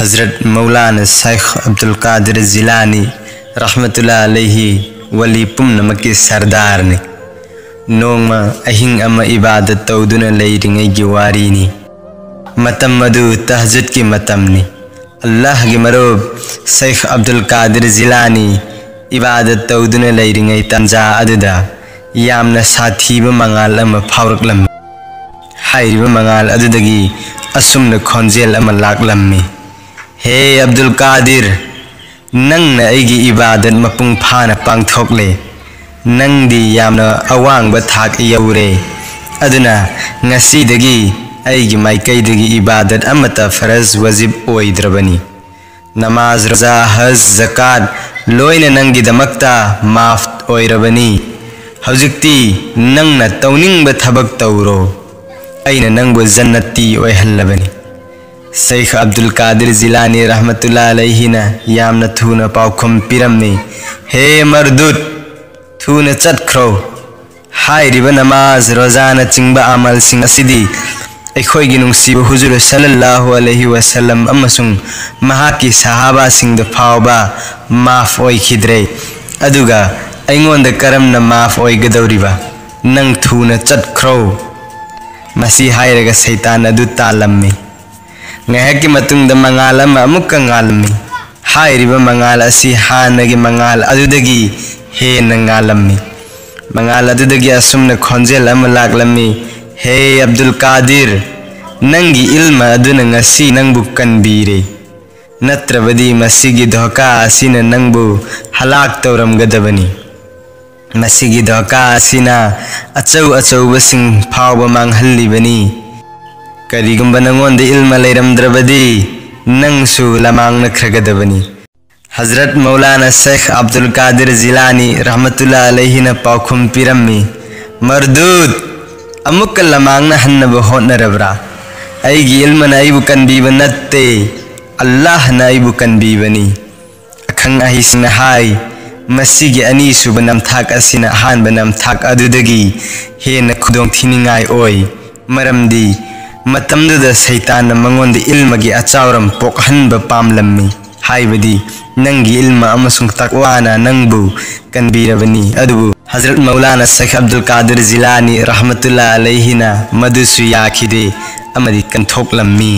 हज़रत मौलाना शेख अब्दुल कादिर जिलानी रहमतुल्लाह अलैहि वली पुम्नमकी सरदार ने नोंगमा अहिंग अमा इबादत तौदुना लेरिंगैगी वारीनी मतम मदु तहज्जुद की मतमनी अल्लाह की मरूब शेख अब्दुल कादिर जिलानी इबादत तौदुना लेरिंगै तंजा अदुदा यामना साथीब मंगाल अमा फावरकलम हाइरिब मंगाल अदुदगी असुमना खोंजेल अमा लाकलम्मी हे अब्दुल कादिर नंगना ऐगी इबादत मपुंग फाना पांगथोकले नंगदी यामना अवांगबा थाक यौरे अदुना ngasiदगी ऐगी माइकैदगी इबादत अमता फरज वजिब ओइद्रबनी नमाज रोजा हज ज़कात लोइना नंगी दमक्ता माफ ओइरबनी हौजिक्ति नंगना तौनिंगबा थबक तौरो ऐना नंगबो जन्नती ओइहल्लबनी शेख अब्दुल कादिर जिलानी रहमतुल्लाह अलैहि ना यामना थूना पाउखम पिरमनी हे मरदुद थूना चटख्रो हाइरिबा नमाज रोजाना चिंबा अमल सिंग असिदी अखोइगी नुंगसिबा हुजुर सल्लल्लाहु अलैहि वसल्लम अमसुंग महाकी सहाबा सिंग द फावबा माफ ओइखिद्रे अदुगा ऐंगोंदा करमना माफ ओइगदौरिबा नंग थूना चटख्रो मसी हाइरगा शैतान अदु तालम्मी ngahaki matungda mangal ama amukka ngalami hairiba mangal asi hanagi mangal adudagi hena ngalami mangal adudagi asumna khonjel ama laklami he Abdul Qadir nangi ilma aduna ngasi nangbu kanbire natrabadi masigi dhoka asina nangbu halak tawramgadabani masigi dhoka asina achau achau basing phawba manghallibani करीगुम्बा नंगोंद इल्मा लेरमद्रबदी नंगसु लमांगना खरगदबनी हज़रत मौलाना शेख अब्दुल कादिर जिलानी रहमतुल्लाह अलैहि ना पाउखुम पिरम्मी मरदूद अमुक लमांगना हन्नब होनरबरा ऐगी इल्मा ना इबु कनबीब नत्ते अल्लाह ना इबु कनबीबनी अखंग अहिसिना हाय मसीगी अनी सुब नमथाक असिना हानब नमथाक अदुदगी हेना खुदोंग थिनिंगाय ओय मरमदी मतमदुदा शैतान मंगोंद इल्मगी अचावरम पोकहनब पामलम्मी हाइबदी नंगी इल्मा अमसुंग तकवाना नंगबु कनबीरबनी अदुबु हज़रत मौलाना शेख अब्दुल कादिर जिलानी रहमतुल्लाह अलैहि ना मदुसु याखिदे अमदी कंथोकलम्मी।